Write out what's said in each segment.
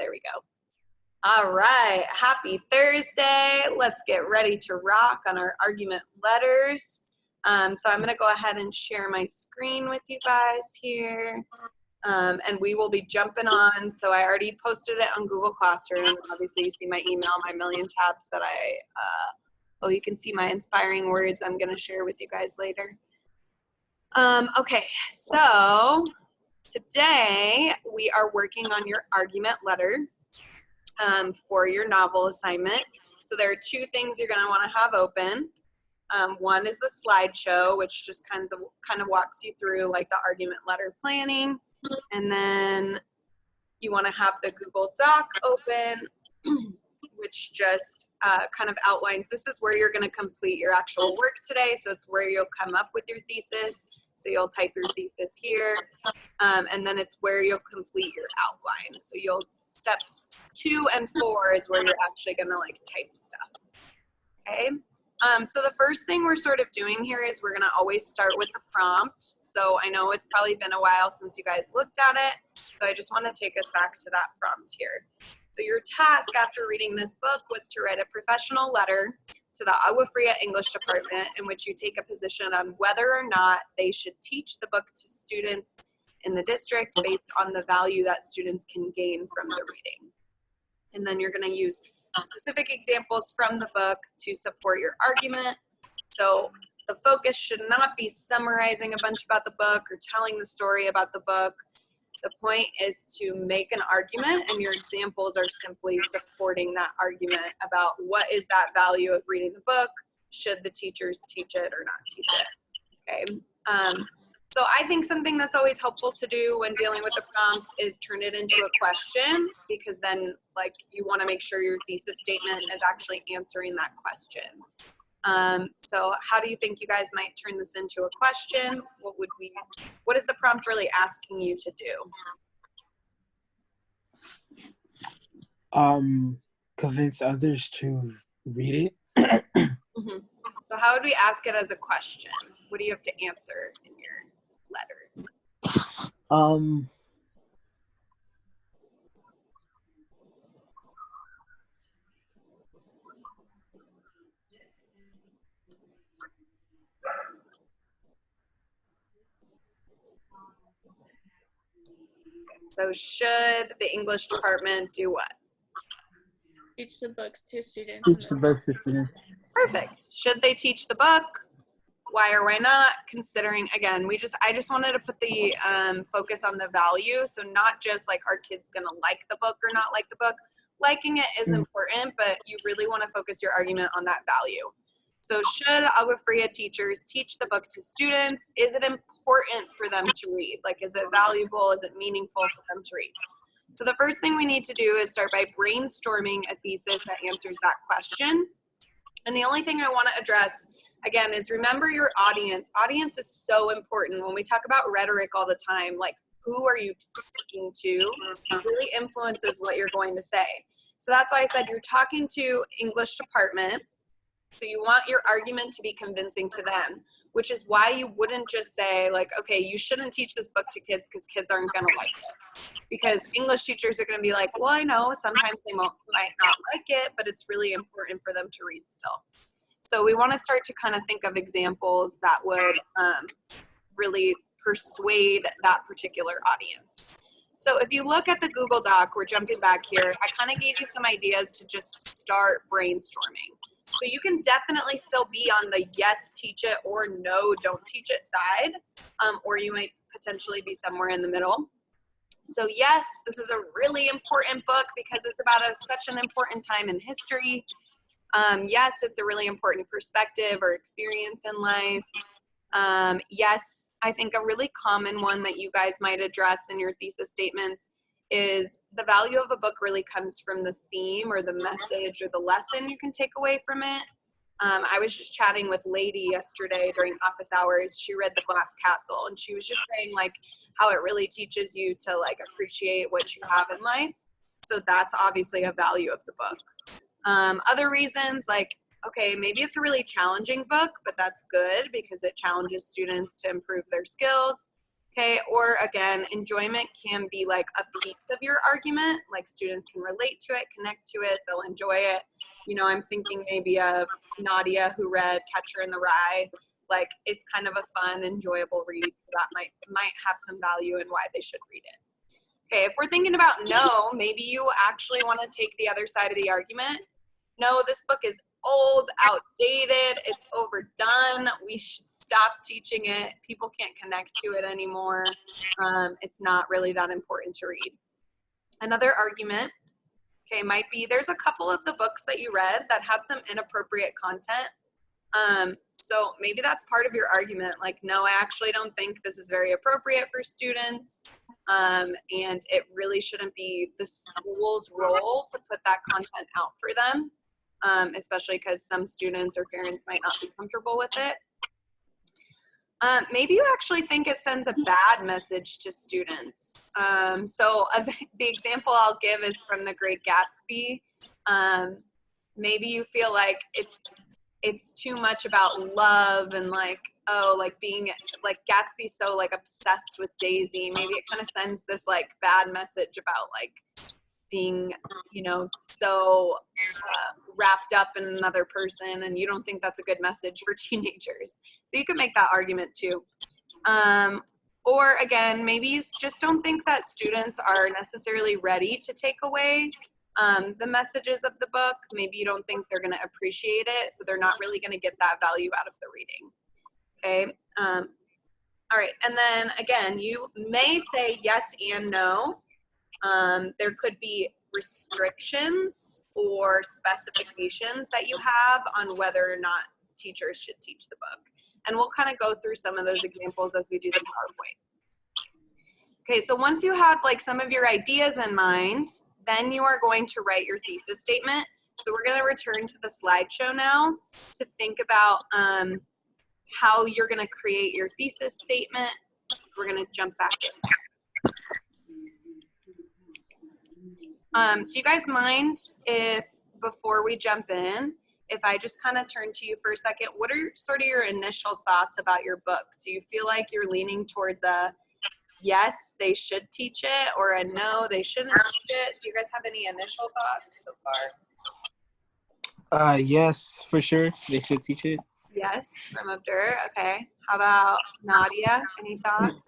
there we go. All right, happy Thursday. Let's get ready to rock on our argument letters. So I'm gonna go ahead and share my screen with you guys here. And we will be jumping on. So I already posted it on Google Classroom. Obviously you see my email, my million tabs that you can see my inspiring words I'm gonna share with you guys later. Okay, so today we are working on your argument letter for your novel assignment. So there are two things you're gonna wanna have open. One is the slideshow, which just kind of walks you through like the argument letter planning. And then you wanna have the Google Doc open, which just kind of outlines, this is where you're gonna complete your actual work today. So it's where you'll come up with your thesis. So you'll type your thesis here, and then it's where you'll complete your outline. So steps 2 and 4 is where you're actually gonna like type stuff, okay? So the first thing we're sort of doing here is we're gonna always start with the prompt. So I know it's probably been a while since you guys looked at it, so I just wanna take us back to that prompt here. So your task after reading this book was to write a professional letter to the Agua Fria English department in which you take a position on whether or not they should teach the book to students in the district based on the value that students can gain from the reading. And then you're going to use specific examples from the book to support your argument. So the focus should not be summarizing a bunch about the book or telling the story about the book. The point is to make an argument, and your examples are simply supporting that argument about what is that value of reading the book, should the teachers teach it or not teach it, okay? So I think something that's always helpful to do when dealing with the prompt is turn it into a question, because then like you wanna make sure your thesis statement is actually answering that question. So how do you think you guys might turn this into a question? What is the prompt really asking you to do? Convince others to read it. So how would we ask it as a question? What do you have to answer in your letter? So should the English department do what? Teach the books to students. Teach the books to students. Perfect. Should they teach the book? Why or why not? Considering, again, I just wanted to put the focus on the value. So not just like, are kids gonna like the book or not like the book? Liking it is important, but you really wanna focus your argument on that value. So should Agua Fria teachers teach the book to students? Is it important for them to read? Like, is it valuable? Is it meaningful for them to read? So the first thing we need to do is start by brainstorming a thesis that answers that question. And the only thing I want to address, again, is remember your audience. Audience is so important. When we talk about rhetoric all the time, like who are you speaking to really influences what you're going to say. So that's why I said you're talking to English department. So you want your argument to be convincing to them, which is why you wouldn't just say like, okay, you shouldn't teach this book to kids because kids aren't going to like it. Because English teachers are going to be like, well, I know sometimes they might not like it, but it's really important for them to read still. So we want to start to kind of think of examples that would really persuade that particular audience. So if you look at the Google Doc, we're jumping back here, I kind of gave you some ideas to just start brainstorming. So you can definitely still be on the yes, teach it, or no, don't teach it side, or you might potentially be somewhere in the middle. So yes, this is a really important book because it's about such an important time in history. Yes, it's a really important perspective or experience in life. Yes, I think a really common one that you guys might address in your thesis statements is the value of a book really comes from the theme or the message or the lesson you can take away from it. I was just chatting with Lady yesterday during office hours. She read The Glass Castle, and she was just saying like how it really teaches you to like appreciate what you have in life. So that's obviously a value of the book. Other reasons, like, okay, maybe it's a really challenging book, but that's good because it challenges students to improve their skills. Okay, or again, enjoyment can be like a piece of your argument, like students can relate to it, connect to it, they'll enjoy it. You know, I'm thinking maybe of Nadia who read Catcher in the Rye. Like it's kind of a fun, enjoyable read. So that might have some value in why they should read it. Okay, if we're thinking about no, maybe you actually want to take the other side of the argument. No, this book is old, outdated, it's overdone. We should stop teaching it. People can't connect to it anymore. It's not really that important to read. Another argument, okay, might be there's a couple of the books that you read that had some inappropriate content. So maybe that's part of your argument. Like, no, I actually don't think this is very appropriate for students. And it really shouldn't be the school's role to put that content out for them. Especially because some students or parents might not be comfortable with it. Maybe you actually think it sends a bad message to students. So the example I'll give is from The Great Gatsby. Maybe you feel like it's too much about love and like, oh, like being like Gatsby's so like obsessed with Daisy. Maybe it kind of sends this like bad message about like being, you know, so wrapped up in another person, and you don't think that's a good message for teenagers. So you could make that argument too. Or again, maybe you just don't think that students are necessarily ready to take away the messages of the book. Maybe you don't think they're going to appreciate it, so they're not really going to get that value out of the reading. Okay. All right. And then again, you may say yes and no. There could be restrictions or specifications that you have on whether or not teachers should teach the book. And we'll kind of go through some of those examples as we do the PowerPoint. Okay, so once you have like some of your ideas in mind, then you are going to write your thesis statement. So we're going to return to the slideshow now to think about how you're going to create your thesis statement. We're going to jump back in. Do you guys mind if, before we jump in, if I just kind of turn to you for a second, what are sort of your initial thoughts about your book? Do you feel like you're leaning towards a yes, they should teach it, or a no, they shouldn't teach it? Do you guys have any initial thoughts so far? Yes, for sure. They should teach it. Yes, from Abdur. Okay. How about Nadia? Any thoughts?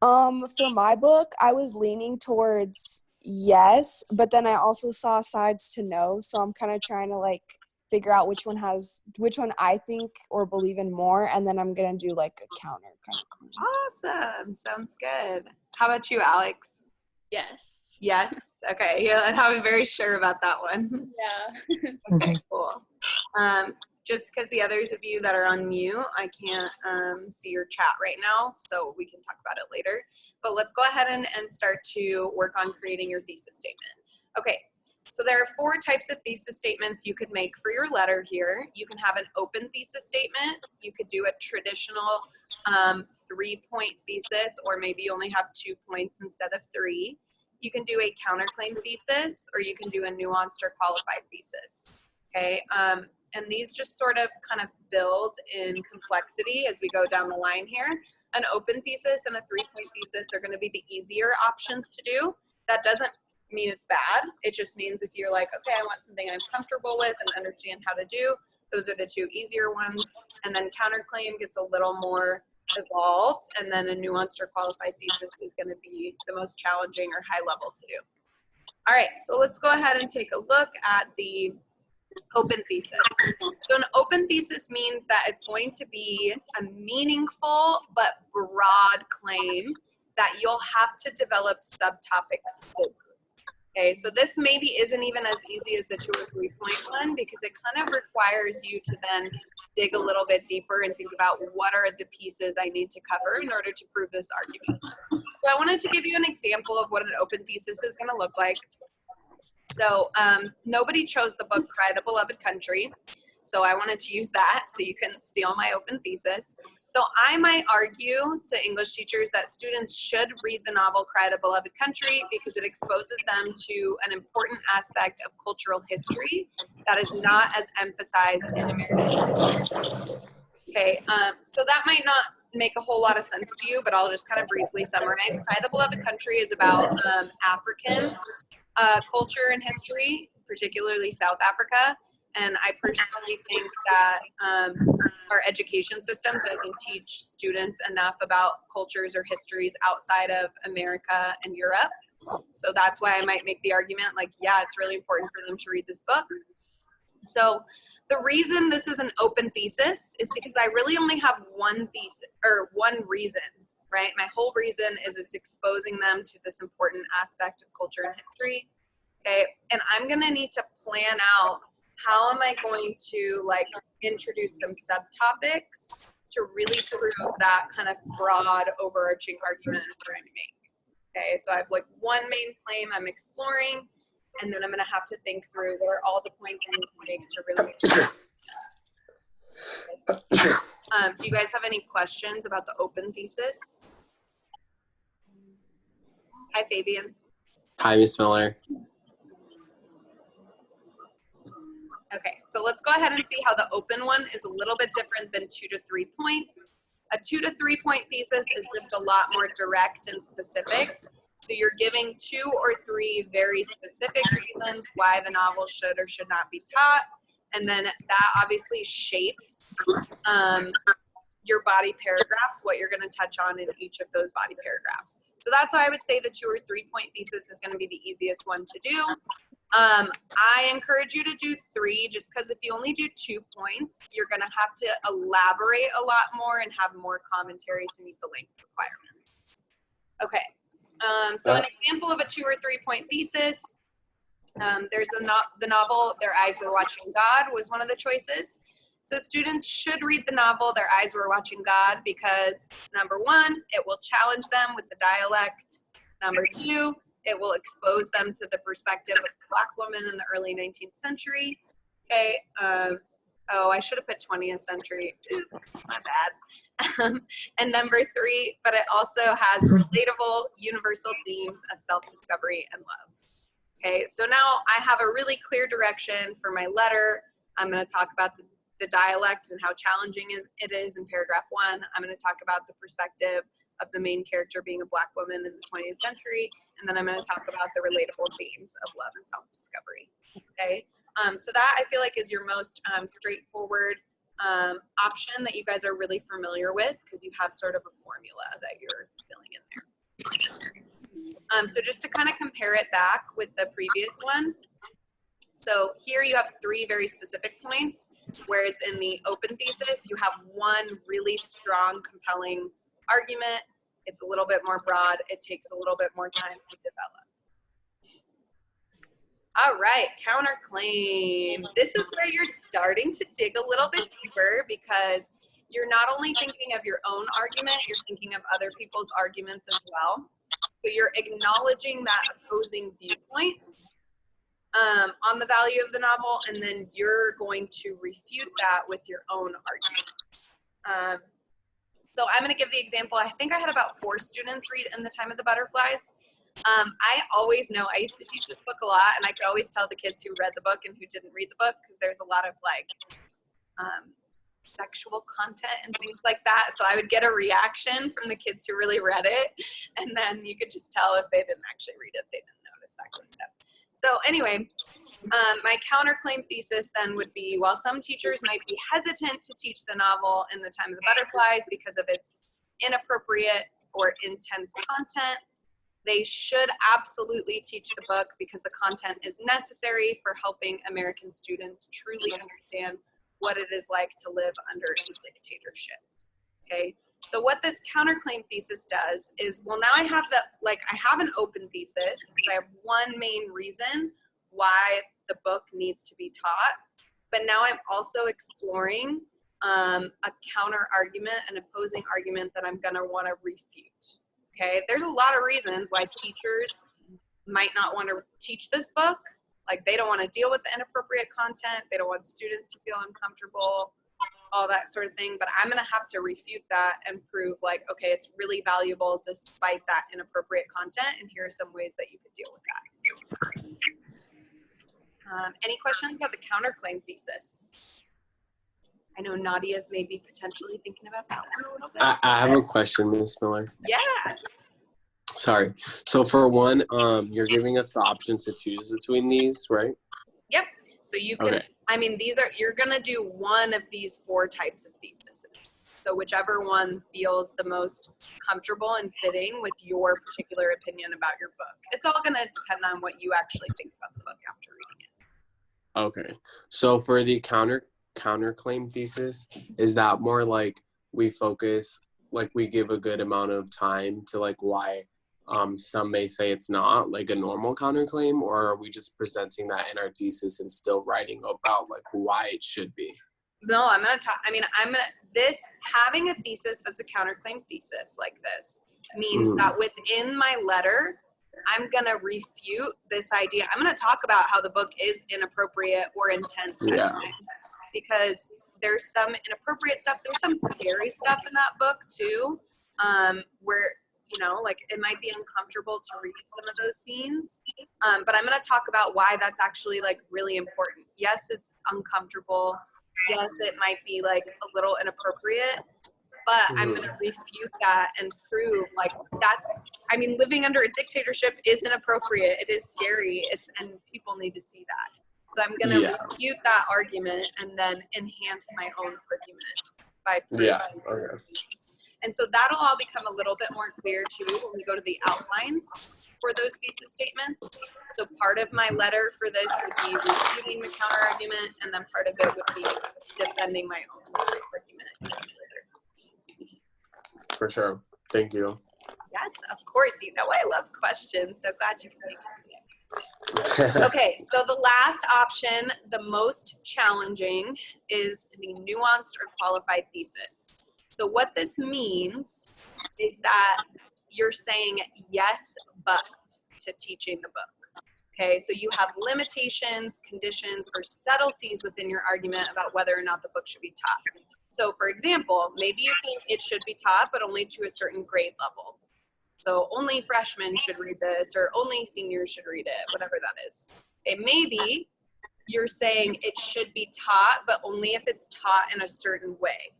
For my book, I was leaning towards yes, but then I also saw sides to no, so I'm kind of trying to like figure out which one I think or believe in more, and then I'm gonna do like a counter kind of claim. Awesome. Sounds good. How about you, Alex? Yes. Yes. Okay. Yeah, I'm very sure about that one. Yeah. Okay, cool. Just because the others of you that are on mute, I can't see your chat right now, so we can talk about it later. But let's go ahead and start to work on creating your thesis statement. Okay, so there are 4 types of thesis statements you could make for your letter here. You can have an open thesis statement. You could do a traditional 3-point thesis, or maybe you only have 2 points instead of 3. You can do a counterclaim thesis, or you can do a nuanced or qualified thesis. Okay. And these just sort of kind of build in complexity as we go down the line here. An open thesis and a 3-point thesis are going to be the easier options to do. That doesn't mean it's bad. It just means if you're like, okay, I want something I'm comfortable with and understand how to do, those are the 2 easier ones. And then counterclaim gets a little more evolved, and then a nuanced or qualified thesis is going to be the most challenging or high level to do. All right, so let's go ahead and take a look at the open thesis. So an open thesis means that it's going to be a meaningful but broad claim that you'll have to develop subtopics for. Okay, so this maybe isn't even as easy as the 2 or 3-point one, because it kind of requires you to then dig a little bit deeper and think about what are the pieces I need to cover in order to prove this argument. So I wanted to give you an example of what an open thesis is going to look like. So nobody chose the book Cry the Beloved Country, so I wanted to use that so you can steal my open thesis. So I might argue to English teachers that students should read the novel Cry the Beloved Country because it exposes them to an important aspect of cultural history that is not as emphasized in American history. Okay, so that might not make a whole lot of sense to you, but I'll just kind of briefly summarize. Cry the Beloved Country is about African culture and history, particularly South Africa. And I personally think that our education system doesn't teach students enough about cultures or histories outside of America and Europe. So that's why I might make the argument like, yeah, it's really important for them to read this book. So the reason this is an open thesis is because I really only have one thesis or one reason, right? My whole reason is it's exposing them to this important aspect of culture and history. Okay, and I'm gonna need to plan out how am I going to like introduce some subtopics to really prove that kind of broad overarching argument I'm trying to make. Okay, so I have like one main claim I'm exploring, and then I'm gonna have to think through what are all the points I need to make to really do you guys have any questions about the open thesis? Hi, Fabian. Hi, Ms. Miller. Okay, so let's go ahead and see how the open one is a little bit different than 2 to 3 points. A 2 to 3 point thesis is just a lot more direct and specific. So you're giving 2 or 3 very specific reasons why the novel should or should not be taught. And then that obviously shapes your body paragraphs, what you're going to touch on in each of those body paragraphs. So that's why I would say the 2 or 3 point thesis is going to be the easiest one to do. I encourage you to do 3 just because if you only do 2 points, you're going to have to elaborate a lot more and have more commentary to meet the length requirements. Okay, so an example of a 2 or 3 point thesis, there's the novel Their Eyes Were Watching God was one of the choices. So students should read the novel Their Eyes Were Watching God because number 1, it will challenge them with the dialect. Number 2, it will expose them to the perspective of a Black woman in the early 19th century. Okay, oh, I should have put 20th century. Oops, my bad. And number 3, but it also has relatable, universal themes of self-discovery and love. Okay, so now I have a really clear direction for my letter. I'm going to talk about the dialect and how challenging it is in paragraph 1. I'm going to talk about the perspective of the main character being a Black woman in the 20th century, and then I'm going to talk about the relatable themes of love and self-discovery. Okay, so that I feel like is your most straightforward option that you guys are really familiar with because you have sort of a formula that you're filling in there. So just to kind of compare it back with the previous one, so here you have 3 very specific points, whereas in the open thesis, you have one really strong, compelling argument. It's a little bit more broad. It takes a little bit more time to develop. All right, counterclaim. This is where you're starting to dig a little bit deeper because you're not only thinking of your own argument, you're thinking of other people's arguments as well. So you're acknowledging that opposing viewpoint on the value of the novel, and then you're going to refute that with your own argument. So I'm going to give the example. I think I had about 4 students read In the Time of the Butterflies. I always know, I used to teach this book a lot, and I could always tell the kids who read the book and who didn't read the book because there's a lot of like sexual content and things like that. So I would get a reaction from the kids who really read it, and then you could just tell if they didn't actually read it, they didn't notice that kind of stuff. So anyway, my counterclaim thesis then would be, while some teachers might be hesitant to teach the novel In the Time of the Butterflies because of its inappropriate or intense content, they should absolutely teach the book because the content is necessary for helping American students truly understand what it is like to live under a dictatorship. Okay, so what this counterclaim thesis does is, well, now I have I have an open thesis because I have one main reason why the book needs to be taught, but now I'm also exploring a counter argument, an opposing argument that I'm gonna wanna refute. Okay, there's a lot of reasons why teachers might not want to teach this book. Like they don't want to deal with the inappropriate content. They don't want students to feel uncomfortable, all that sort of thing. But I'm going to have to refute that and prove like, okay, it's really valuable despite that inappropriate content. And here are some ways that you could deal with that. Any questions about the counterclaim thesis? I know Nadia's maybe potentially thinking about that one a little bit. I have a question, Ms. Miller. Yeah. Sorry. So for one, you're giving us the options to choose between these, right? Yep. So you can, Okay. I mean, you're going to do one of these 4 types of theses. So whichever one feels the most comfortable and fitting with your particular opinion about your book. It's all going to depend on what you actually think about the book after reading it. Okay. So for the counterclaim thesis, is that more like we focus, like we give a good amount of time to like why some may say it's not like a normal counterclaim, or are we just presenting that in our thesis and still writing about like why it should be? No, I'm going to talk, having a thesis that's a counterclaim thesis like this means that within my letter, I'm going to refute this idea. I'm going to talk about how the book is inappropriate or intense at times, because there's some inappropriate stuff. There's some scary stuff in that book too, where, you know, like it might be uncomfortable to read some of those scenes. But I'm going to talk about why that's actually like really important. Yes, it's uncomfortable. Yes, it might be like a little inappropriate, but I'm going to refute that and prove like living under a dictatorship is inappropriate. It is scary. And people need to see that. So I'm going to refute that argument and then enhance my own argument by proving. Okay. And so that'll all become a little bit more clear too when we go to the outlines for those thesis statements. So part of my letter for this would be refuting the counter argument, and then part of it would be defending my own argument. For sure. Thank you. Yes, of course. You know I love questions, so glad you can make it today. Okay, so the last option, the most challenging, is the nuanced or qualified thesis. So what this means is that you're saying yes, but to teaching the book. Okay, so you have limitations, conditions, or subtleties within your argument about whether or not the book should be taught. So for example, maybe you think it should be taught, but only to a certain grade level. So only freshmen should read this, or only seniors should read it, whatever that is. Okay, maybe you're saying it should be taught, but only if it's taught in a certain way.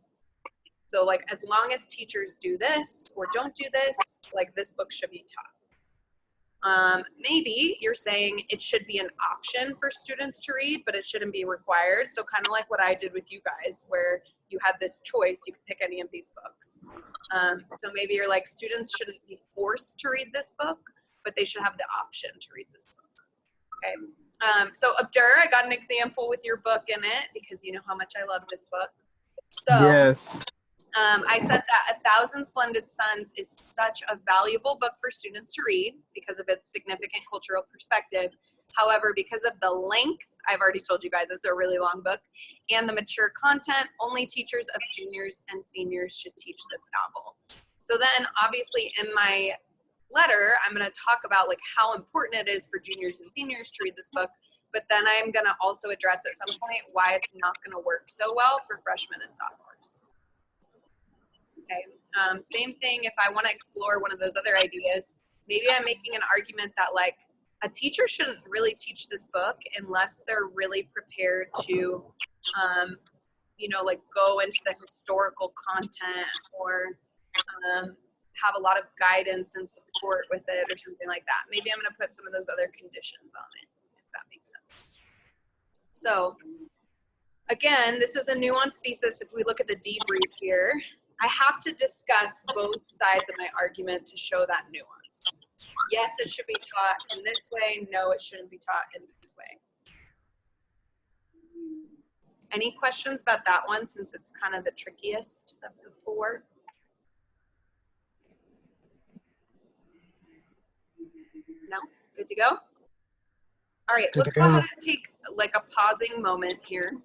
So like, as long as teachers do this or don't do this, like this book should be taught. Maybe you're saying it should be an option for students to read, but it shouldn't be required. So kind of like what I did with you guys, where you had this choice, you could pick any of these books. So maybe you're like, students shouldn't be forced to read this book, but they should have the option to read this book. Okay. So Abdur, I got an example with your book in it because you know how much I love this book. So Yes. I said that 1,000 Splendid Suns is such a valuable book for students to read because of its significant cultural perspective. However, because of the length, I've already told you guys it's a really long book, and the mature content, only teachers of juniors and seniors should teach this novel. So then obviously in my letter, I'm going to talk about like how important it is for juniors and seniors to read this book, but then I'm going to also address at some point why it's not going to work so well for freshmen and sophomores. Okay. Same thing if I want to explore one of those other ideas, maybe I'm making an argument that like a teacher shouldn't really teach this book unless they're really prepared to, you know, like go into the historical content or have a lot of guidance and support with it or something like that. Maybe I'm going to put some of those other conditions on it, if that makes sense. So again, this is a nuanced thesis. If we look at the debrief here, I have to discuss both sides of my argument to show that nuance. Yes, it should be taught in this way. No, it shouldn't be taught in this way. Any questions about that one since it's kind of the trickiest of the 4? No? Good to go? All right, let's go ahead and take like a pausing moment here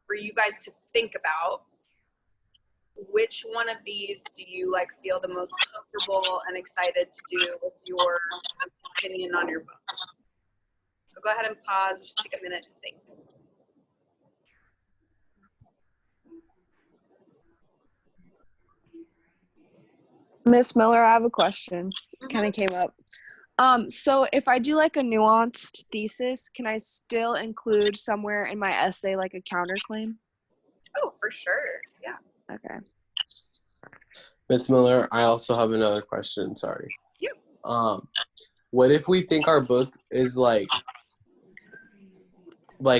for you guys to think about which one of these do you like feel the most comfortable and excited to do with your opinion on your book. So go ahead and pause, just take a minute to think. Miss Miller, I have a question. Kind of came up. So if I do like a nuanced thesis, can I still include somewhere in my essay like a counterclaim? Oh, for sure. Yeah. Okay. Miss Miller, I also have another question. Sorry. Yeah. What if we think our book is like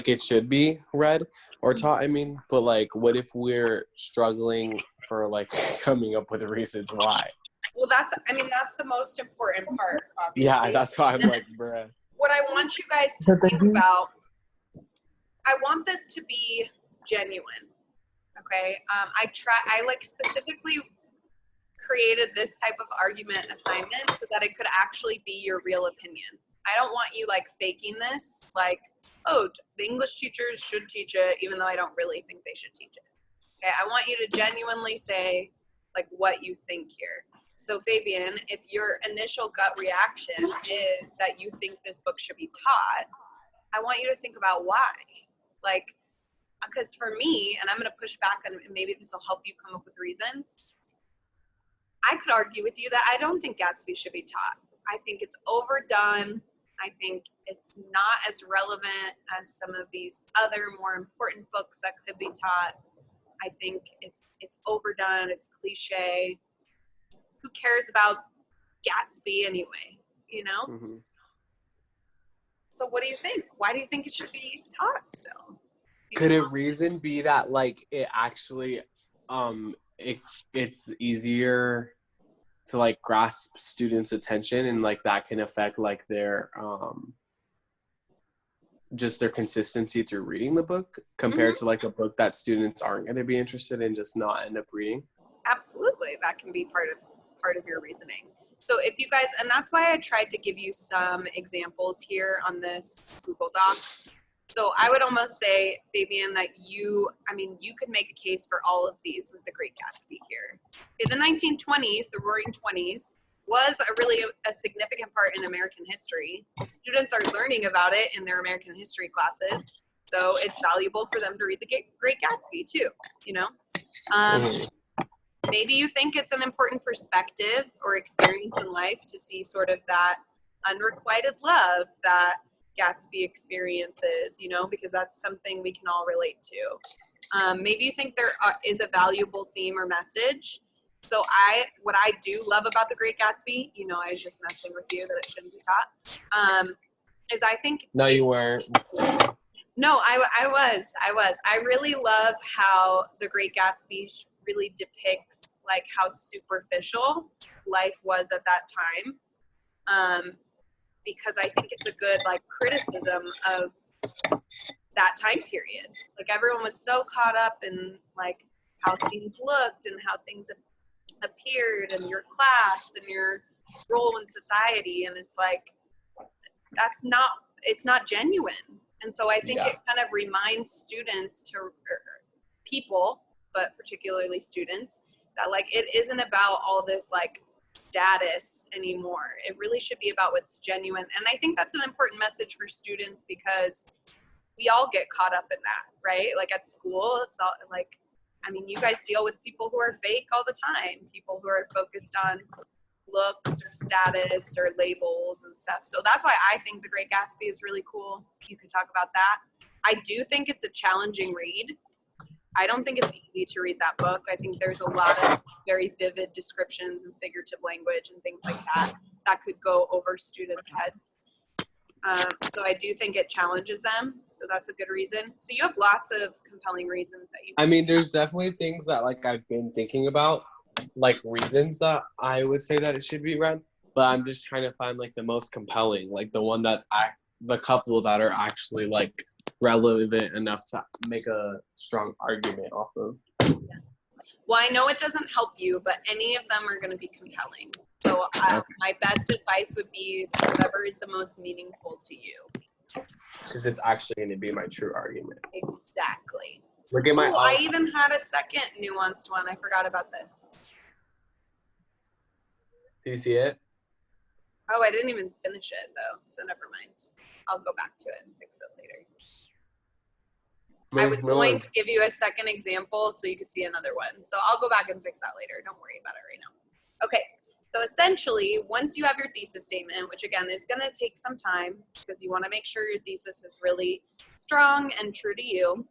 it should be read or taught? I mean, but like, what if we're struggling for like coming up with reasons why? Well, that's the most important part, obviously. Yeah, that's why I'm like, bruh. What I want you guys to think about, I want this to be genuine. Okay. I like specifically created this type of argument assignment so that it could actually be your real opinion. I don't want you like faking this, like, oh, the English teachers should teach it, even though I don't really think they should teach it. Okay. I want you to genuinely say like what you think here. So Fabian, if your initial gut reaction is that you think this book should be taught, I want you to think about why. Like, because for me, and I'm going to push back and maybe this will help you come up with reasons. I could argue with you that I don't think Gatsby should be taught. I think it's overdone. I think it's not as relevant as some of these other more important books that could be taught. I think it's overdone. It's cliche. Who cares about Gatsby anyway, you know? Mm-hmm. So what do you think? Why do you think it should be taught still? Could a reason be that like it actually it's easier to like grasp students' attention and like that can affect like their just their consistency through reading the book compared to like a book that students aren't going to be interested in, just not end up reading? Absolutely, that can be part of your reasoning. So if you guys, and that's why I tried to give you some examples here on this Google Doc. So I would almost say, Fabian, that you could make a case for all of these with The Great Gatsby here. In the 1920s, the Roaring Twenties, was a significant part in American history. Students are learning about it in their American history classes, so it's valuable for them to read The Great Gatsby too, you know? Maybe you think it's an important perspective or experience in life to see sort of that unrequited love that Gatsby experiences, you know, because that's something we can all relate to. Maybe you think there is a valuable theme or message. So what I do love about The Great Gatsby, you know, I was just messing with you that it shouldn't be taught, is I think... No, you weren't. No, I was. I really love how The Great Gatsby really depicts like how superficial life was at that time. Because I think it's a good like criticism of that time period. Like everyone was so caught up in like how things looked and how things appeared and your class and your role in society. And it's like, it's not genuine. And so I think it kind of reminds students people, but particularly students, that like it isn't about all this like status anymore. It really should be about what's genuine. And I think that's an important message for students because we all get caught up in that, right? Like at school, it's all like, I mean, you guys deal with people who are fake all the time, people who are focused on looks or status or labels and stuff. So that's why I think The Great Gatsby is really cool. You could talk about that. I do think it's a challenging read. I don't think it's easy to read that book. I think there's a lot of very vivid descriptions and figurative language and things like that could go over students' heads. So I do think it challenges them. So that's a good reason. So you have lots of compelling reasons that you. I mean, there's definitely things that like I've been thinking about, like reasons that I would say that it should be read. But I'm just trying to find like the most compelling, like the one that's the couple that are actually like relevant enough to make a strong argument off of. Well, I know it doesn't help you, but any of them are going to be compelling. So my best advice would be whatever is the most meaningful to you. Because it's actually going to be my true argument. Exactly. Look at my. I even had a second nuanced one. I forgot about this. Do you see it? Oh, I didn't even finish it though, so never mind. I'll go back to it and fix it later. I was going to give you a second example so you could see another one. So I'll go back and fix that later. Don't worry about it right now. Okay. So essentially, once you have your thesis statement, which again is going to take some time because you want to make sure your thesis is really strong and true to you,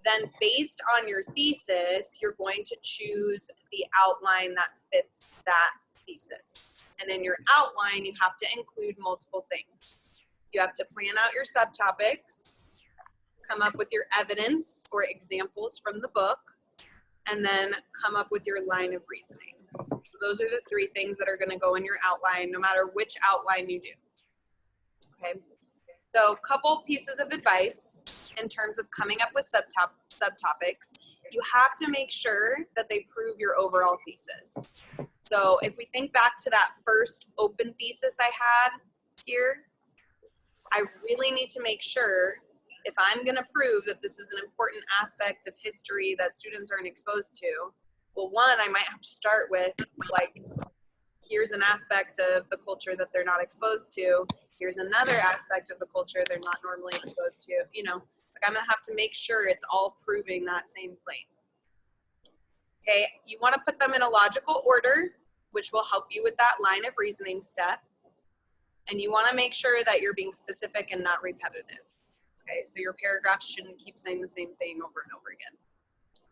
then based on your thesis, you're going to choose the outline that fits that thesis. And in your outline, you have to include multiple things. You have to plan out your subtopics, come up with your evidence or examples from the book, and then come up with your line of reasoning. So those are the three things that are going to go in your outline, no matter which outline you do. Okay. So a couple pieces of advice in terms of coming up with subtopics. You have to make sure that they prove your overall thesis. So if we think back to that first open thesis I had here, I really need to make sure if I'm going to prove that this is an important aspect of history that students aren't exposed to, well, one, I might have to start with, like, here's an aspect of the culture that they're not exposed to. Here's another aspect of the culture they're not normally exposed to. You know, like I'm going to have to make sure it's all proving that same claim. Okay, you want to put them in a logical order, which will help you with that line of reasoning step. And you want to make sure that you're being specific and not repetitive. Okay, so your paragraphs shouldn't keep saying the same thing over and over again.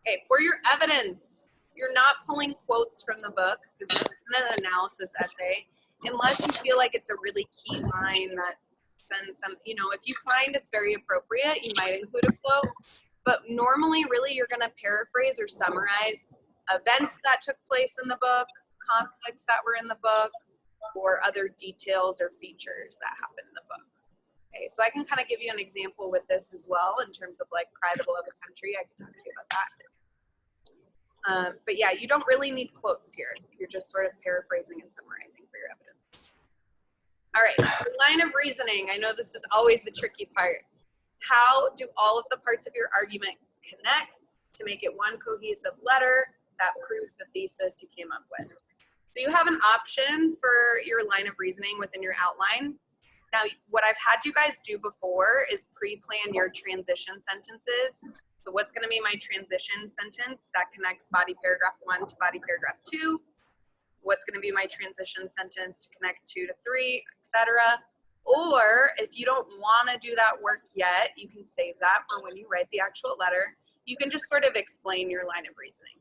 Okay, for your evidence, you're not pulling quotes from the book because this isn't an analysis essay, unless you feel like it's a really key line that sends some, you know, if you find it's very appropriate, you might include a quote, but normally really you're going to paraphrase or summarize events that took place in the book, conflicts that were in the book, or other details or features that happened in the book. Okay, so I can kind of give you an example with this as well in terms of like Cry the Beloved Country. I can talk to you about that. But yeah, you don't really need quotes here. You're just sort of paraphrasing and summarizing for your evidence. All right, the line of reasoning. I know this is always the tricky part. How do all of the parts of your argument connect to make it one cohesive letter that proves the thesis you came up with? So you have an option for your line of reasoning within your outline. Now, what I've had you guys do before is pre-plan your transition sentences. So what's going to be my transition sentence that connects body paragraph 1 to body paragraph 2? What's going to be my transition sentence to connect 2 to 3, etc. Or if you don't want to do that work yet, you can save that for when you write the actual letter. You can just sort of explain your line of reasoning.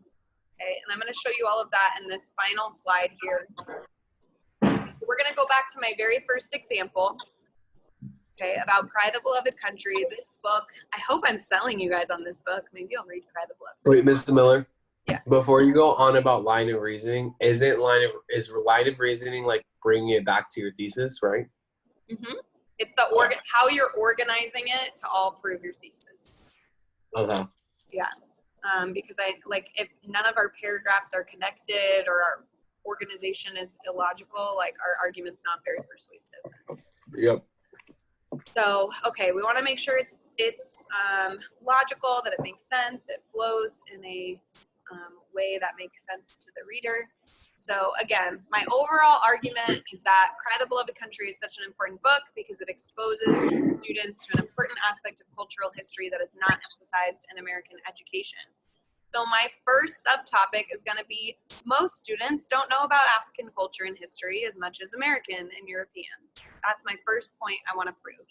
Okay, and I'm going to show you all of that in this final slide here. We're going to go back to my very first example, okay, about Cry the Beloved Country. This book, I hope I'm selling you guys on this book. Maybe I'll read Cry the Beloved. Wait, Mrs. Miller? Yeah. Before you go on about line of reasoning, is line of reasoning like bringing it back to your thesis, right? Mm-hmm. It's the how you're organizing it to all prove your thesis. Okay. Yeah. Because if none of our paragraphs are connected or our organization is illogical, like our argument's not very persuasive. Yep. So, okay, we want to make sure it's logical, that it makes sense, it flows in a way that makes sense to the reader. So again, my overall argument is that Cry the Beloved Country is such an important book because it exposes students to an important aspect of cultural history that is not emphasized in American education. So my first subtopic is going to be, most students don't know about African culture and history as much as American and European. That's my first point I want to prove.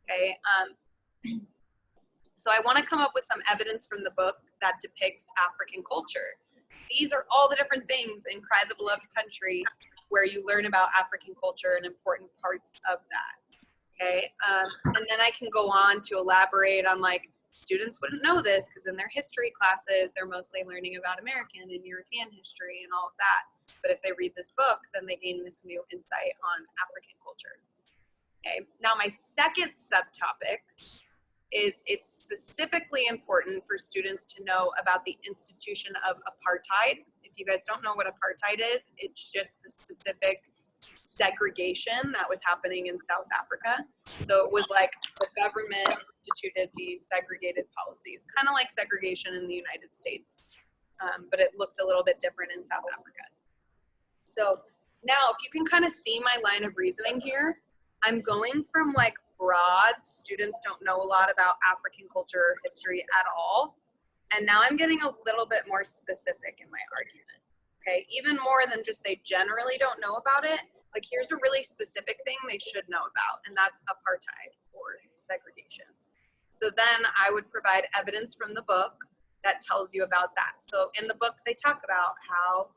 Okay. So I want to come up with some evidence from the book that depicts African culture. These are all the different things in Cry the Beloved Country where you learn about African culture and important parts of that. Okay. And then I can go on to elaborate on, like, students wouldn't know this because in their history classes, they're mostly learning about American and European history and all of that. But if they read this book, then they gain this new insight on African culture. Okay. Now, my second subtopic is it's specifically important for students to know about the institution of apartheid. If you guys don't know what apartheid is, it's just the specific segregation that was happening in South Africa. So it was like the government instituted these segregated policies, kind of like segregation in the United States, but it looked a little bit different in South Africa. So now if you can kind of see my line of reasoning here, I'm going from like broad, students don't know a lot about African culture or history at all, and now I'm getting a little bit more specific in my argument. Okay, even more than just they generally don't know about it. Like here's a really specific thing they should know about, and that's apartheid or segregation. So then I would provide evidence from the book that tells you about that. So in the book, they talk about how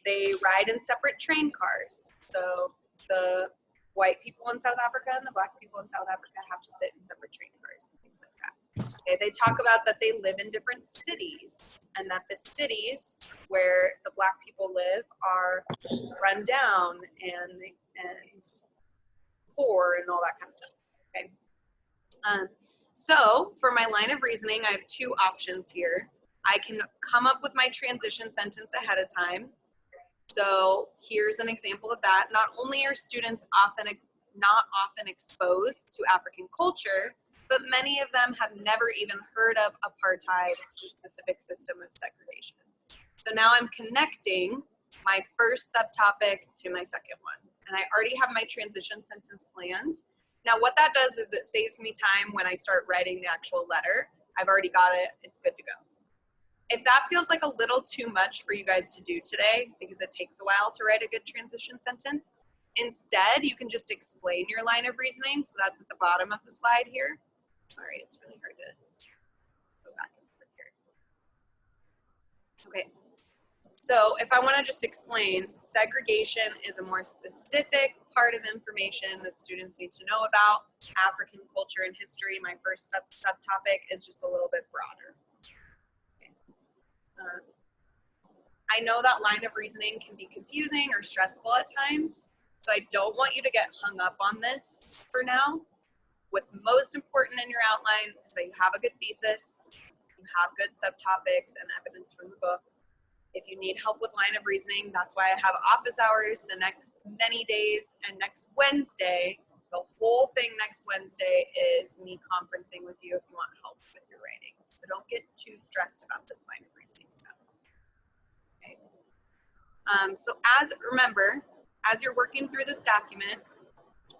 they ride in separate train cars. So the white people in South Africa and the black people in South Africa have to sit in separate train cars and things like that. Okay, they talk about that they live in different cities and that the cities where the black people live are run down and poor and all that kind of stuff. Okay. So for my line of reasoning, I have two options here. I can come up with my transition sentence ahead of time. So here's an example of that. Not only are students not often exposed to African culture, but many of them have never even heard of apartheid, the specific system of segregation. So now I'm connecting my first subtopic to my second one. And I already have my transition sentence planned. Now what that does is it saves me time when I start writing the actual letter. I've already got it, it's good to go. If that feels like a little too much for you guys to do today, because it takes a while to write a good transition sentence, instead you can just explain your line of reasoning. So that's at the bottom of the slide here. Sorry, it's really hard to go back and forth here. Okay, so if I want to just explain, segregation is a more specific part of information that students need to know about. African culture and history, my first subtopic, is just a little bit broader. Okay. I know that line of reasoning can be confusing or stressful at times, so I don't want you to get hung up on this for now. What's most important in your outline is that you have a good thesis, you have good subtopics and evidence from the book. If you need help with line of reasoning, that's why I have office hours the next many days, and next Wednesday, the whole thing next Wednesday is me conferencing with you if you want help with your writing. So don't get too stressed about this line of reasoning stuff. Okay. So remember, as you're working through this document,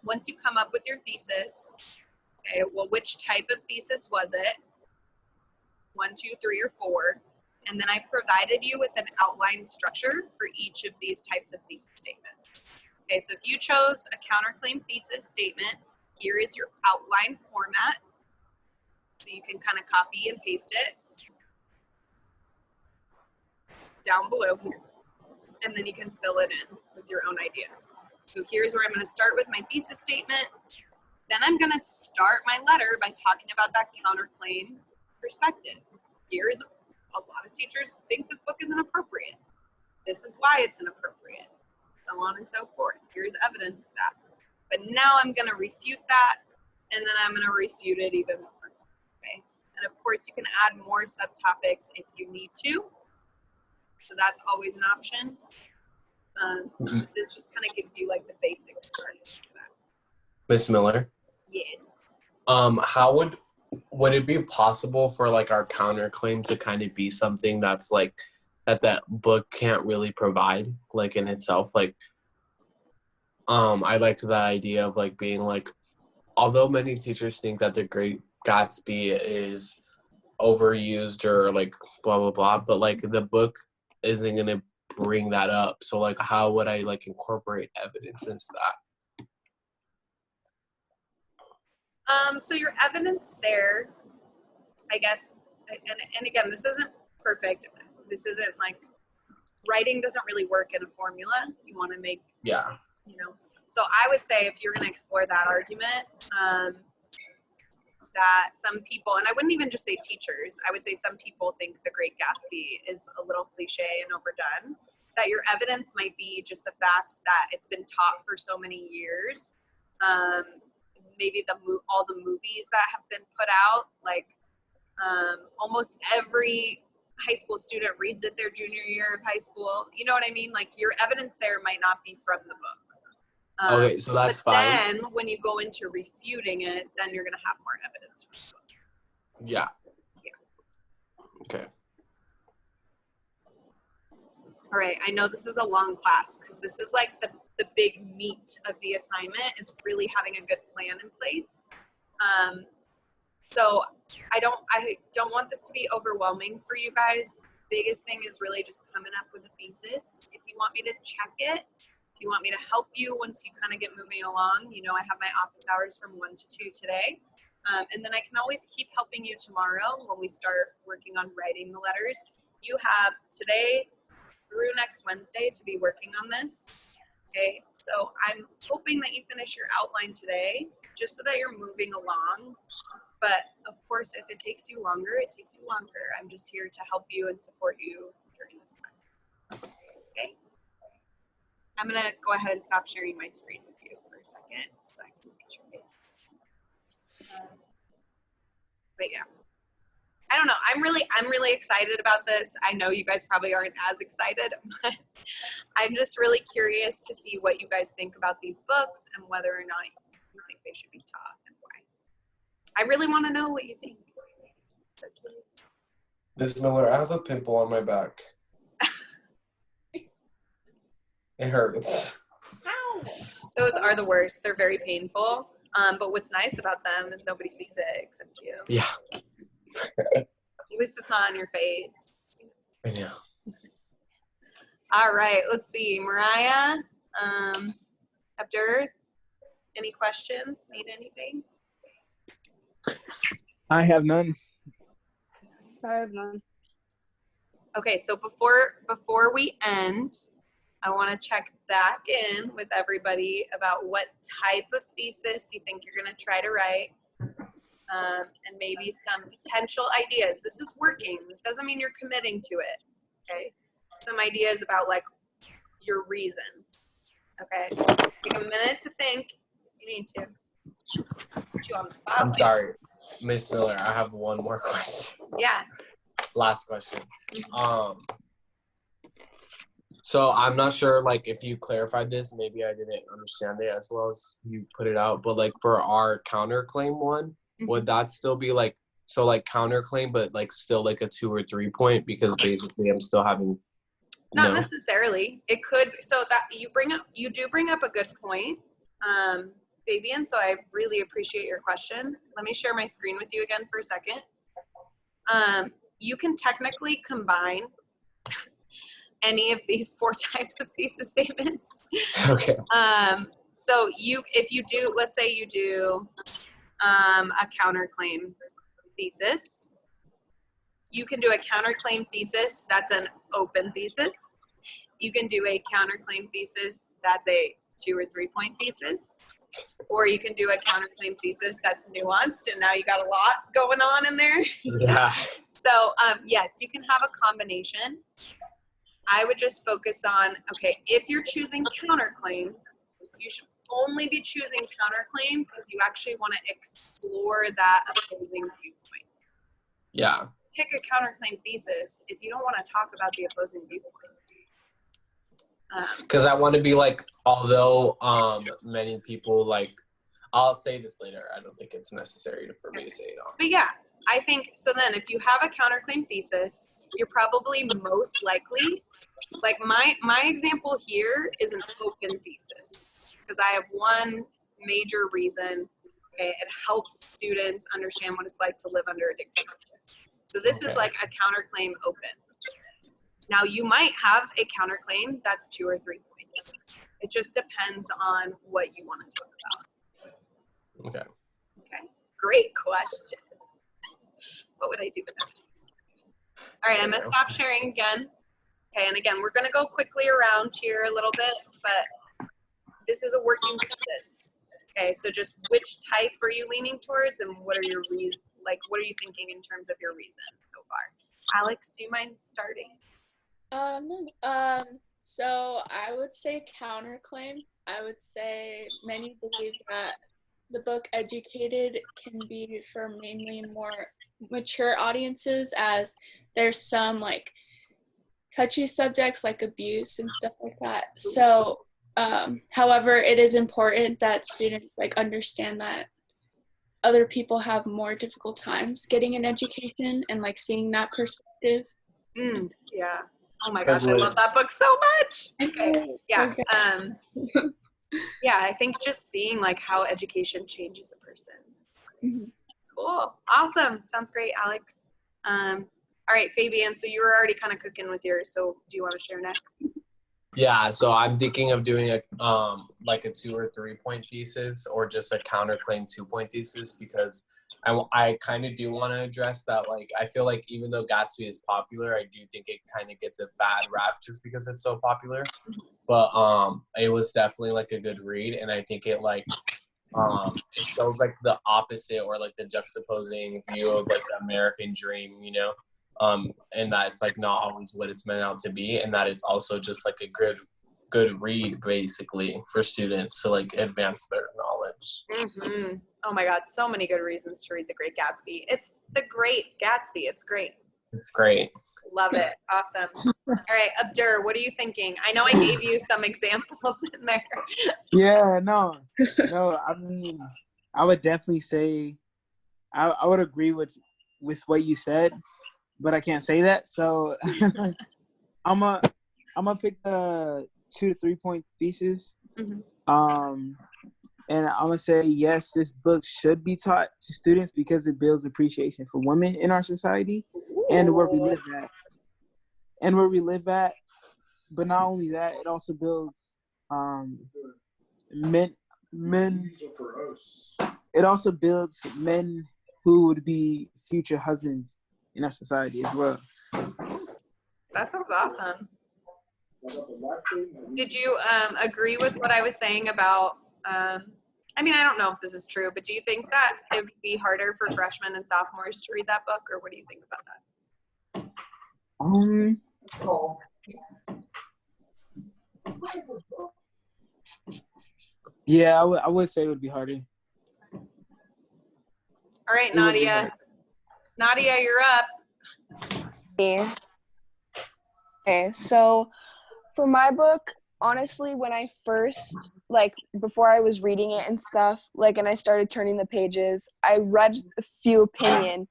once you come up with your thesis, okay, well, which type of thesis was it? 1, 2, 3, or 4. And then I provided you with an outline structure for each of these types of thesis statements. Okay, so if you chose a counterclaim thesis statement, here is your outline format. So you can kind of copy and paste it down below here. And then you can fill it in with your own ideas. So here's where I'm going to start with my thesis statement. Then I'm going to start my letter by talking about that counterclaim perspective. Here's a lot of teachers think this book is inappropriate. This is why it's inappropriate. So on and so forth. Here's evidence of that. But now I'm going to refute that, and then I'm going to refute it even more. Okay. And of course, you can add more subtopics if you need to. So that's always an option. This just kind of gives you like the basics for that. Miss Miller, Yes. how would it be possible for like our counterclaim to kind of be something that's like that book can't really provide, like in itself? Like I liked the idea of like being like, although many teachers think that The Great Gatsby is overused or like blah blah blah, but like the book isn't gonna bring that up. So like how would I like incorporate evidence into that? So your evidence there, I guess, and again, this isn't perfect. This isn't like, writing doesn't really work in a formula. You want to make, Yeah. you know. So I would say if you're going to explore that argument, that some people, and I wouldn't even just say teachers, I would say some people think The Great Gatsby is a little cliche and overdone, that your evidence might be just the fact that it's been taught for so many years. Maybe all the movies that have been put out, like almost every high school student reads it their junior year of high school. You know what I mean? Like your evidence there might not be from the book. Okay, so that's but fine. Then when you go into refuting it, then you're going to have more evidence from the book. Yeah. Yeah. Okay. All right, I know this is a long class because this is like the big meat of the assignment is really having a good plan in place. So I don't want this to be overwhelming for you guys. biggest thing is really just coming up with a thesis. If you want me to check it, if you want me to help you once you kind of get moving along, you know, I have my office hours from 1 to 2 today. And then I can always keep helping you tomorrow when we start working on writing the letters. You have today through next Wednesday to be working on this. Okay, so I'm hoping that you finish your outline today, just so that you're moving along. But of course, if it takes you longer, it takes you longer. I'm just here to help you and support you during this time. Okay, I'm gonna go ahead and stop sharing my screen with you for a second, so I can look at your faces. But yeah, I don't know. I'm really excited about this. I know you guys probably aren't as excited, but I'm just really curious to see what you guys think about these books and whether or not you think they should be taught and why. I really want to know what you think. So cute. Miss Miller, I have a pimple on my back. It hurts. Those are the worst. They're very painful. But what's nice about them is nobody sees it except you. Yeah. At least it's not on your face. I know. All right, let's see. Mariah, Abdur, any questions? Need anything? I have none. I have none. Okay, so before we end, I want to check back in with everybody about what type of thesis you think you're going to try to write, and maybe some potential ideas. This is working. This doesn't mean you're committing to it, okay? Some ideas about, like, your reasons, okay? Take a minute to think if you need to. Put you on the spot. I'm sorry, Miss Miller. I have one more question. Yeah. Last question. So I'm not sure, like, if you clarified this, maybe I didn't understand it as well as you put it out, but, like, for our counterclaim one, would that still be, like, so, like, counterclaim, but, like, still, like, a 2 or 3 point, because basically I'm still having Not necessarily. It could. So that you do bring up a good point, Fabian. So I really appreciate your question. Let me share my screen with you again for a second. You can technically combine any of these 4 types of thesis statements. Okay. So if you do, let's say you do a counterclaim thesis. You can do a counterclaim thesis that's an open thesis. You can do a counterclaim thesis that's a 2 or 3 point thesis. Or you can do a counterclaim thesis that's nuanced, and now you got a lot going on in there. Yeah. So yes, you can have a combination. I would just focus on, okay, if you're choosing counterclaim, you should only be choosing counterclaim because you actually want to explore that opposing viewpoint. Yeah. Pick a counterclaim thesis if you don't want to talk about the opposing viewpoint. Because I want to be like, although many people, like, I'll say this later. I don't think it's necessary for me to say it all. But yeah, I think, so then if you have a counterclaim thesis, you're probably most likely, like my example here is an open thesis because I have one major reason, okay, it helps students understand what it's like to live under a dictatorship. So this is like a counterclaim open. Now you might have a counterclaim that's 2 or 3 points. It just depends on what you want to talk about. Okay. Okay, great question. What would I do with that? All right, I'm gonna stop sharing again. Okay, and again, we're gonna go quickly around here a little bit, but this is a working thesis. Okay, so just which type are you leaning towards, and what are your what are you thinking in terms of your reason so far? Alex, do you mind starting? So I would say counterclaim. I would say many believe that the book Educated can be for mainly more mature audiences, as there's some like touchy subjects like abuse and stuff like that. So however, it is important that students like understand that other people have more difficult times getting an education and like seeing that perspective. Yeah. Oh my gosh, I love that book so much. Okay. Yeah. Yeah, I think just seeing like how education changes a person. Cool. Awesome. Sounds great, Alex. All All right, Fabian, so you were already kind of cooking with yours, so do you want to share next? Yeah, so I'm thinking of doing a like a 2 or 3 point thesis, or just a counterclaim 2 point thesis, because I kind of do want to address that. Like, I feel like even though Gatsby is popular, I do think it kind of gets a bad rap just because it's so popular. But it was definitely like a good read, and I think it like it shows like the opposite, or like the juxtaposing view of like the American dream, you know. And that it's like not always what it's meant out to be, and that it's also just like a good read basically for students to like advance their knowledge. Mm-hmm. Oh my God, so many good reasons to read The Great Gatsby. It's The Great Gatsby. It's great. It's great. Love it. Awesome. All right, Abdur, what are you thinking? I know I gave you some examples in there. Yeah, no. I mean, I would definitely say I would agree with what you said, but I can't say that. So I'm gonna pick a 2 to 3 point thesis. Mhm. And I'm gonna say yes, this book should be taught to students because it builds appreciation for women in our society and where we live at. But not only that, it also builds men. It also builds men who would be future husbands in our society as well. That sounds awesome. Did you agree with what I was saying about, I mean, I don't know if this is true, but do you think that it would be harder for freshmen and sophomores to read that book, or what do you think about that? Yeah, I would say it would be harder. All right, It would be Nadia. harder. Nadia, you're up. Okay, so for my book, honestly, when I first, like, before I was reading it and stuff, like, and I started turning the pages, I read a few opinion.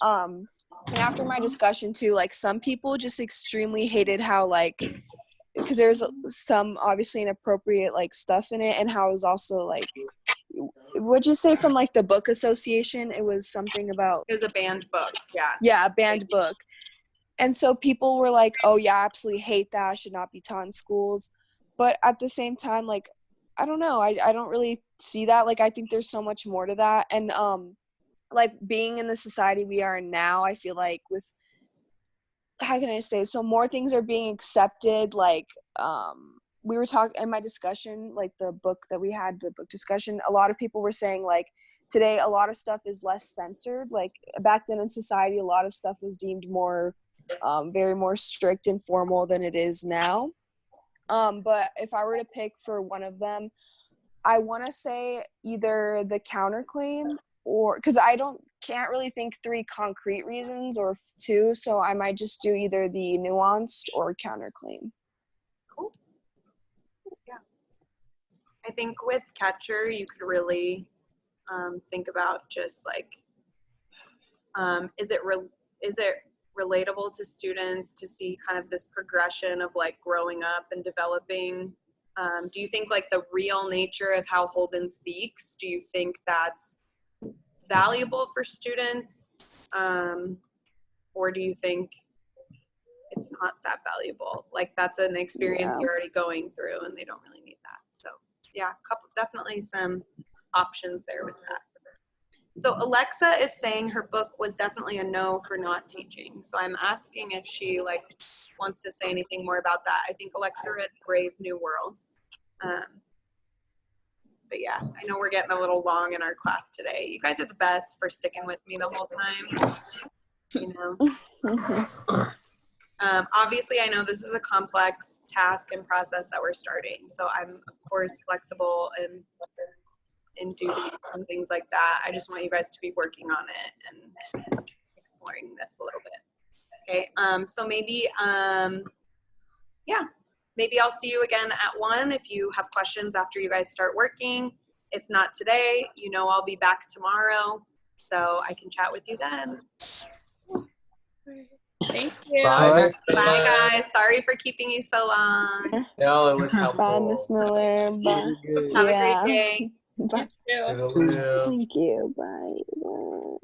And after my discussion too, like, some people just extremely hated how, like, because there's some obviously inappropriate, like, stuff in it, and how it was also, like, what'd you say from, like, the book association? It was something about... It was a banned book, yeah. Yeah, a banned book. And so people were like, oh, yeah, I absolutely hate that. It should not be taught in schools. But at the same time, like, I don't know. I don't really see that. Like, I think there's so much more to that. And, like, being in the society we are in now, I feel like with, how can I say, so more things are being accepted. Like, we were talking in my discussion, like the book that we had, the book discussion, a lot of people were saying, like, today a lot of stuff is less censored. Like, back then in society, a lot of stuff was deemed more very more strict and formal than it is now. But if I were to pick for one of them, I want to say either the counterclaim, or because can't really think 3 concrete reasons or 2, so I might just do either the nuanced or counterclaim. Cool. Yeah. I think with Catcher, you could really think about just like, is it relatable to students to see kind of this progression of like growing up and developing? Do you think like the real nature of how Holden speaks, do you think that's valuable for students? Or do you think it's not that valuable? Like that's an experience you're already going through and they don't really need that. So yeah, definitely some options there with that. So Alexa is saying her book was definitely a no for not teaching. So I'm asking if she like wants to say anything more about that. I think Alexa read Brave New World. But yeah, I know we're getting a little long in our class today. You guys are the best for sticking with me the whole time. You know. Obviously, I know this is a complex task and process that we're starting. So I'm of course flexible and duties and things like that. I just want you guys to be working on it and exploring this a little bit. Okay, so maybe, yeah, maybe I'll see you again at 1 if you have questions after you guys start working. If not today, you know I'll be back tomorrow, so I can chat with you then. Thank you. Bye, Bye guys. Sorry for keeping you so long. No, it was helpful. Bye, Miss Miller. Bye. Have a great day. Bye. You too. Toodaloo. Thank you. Bye. Bye.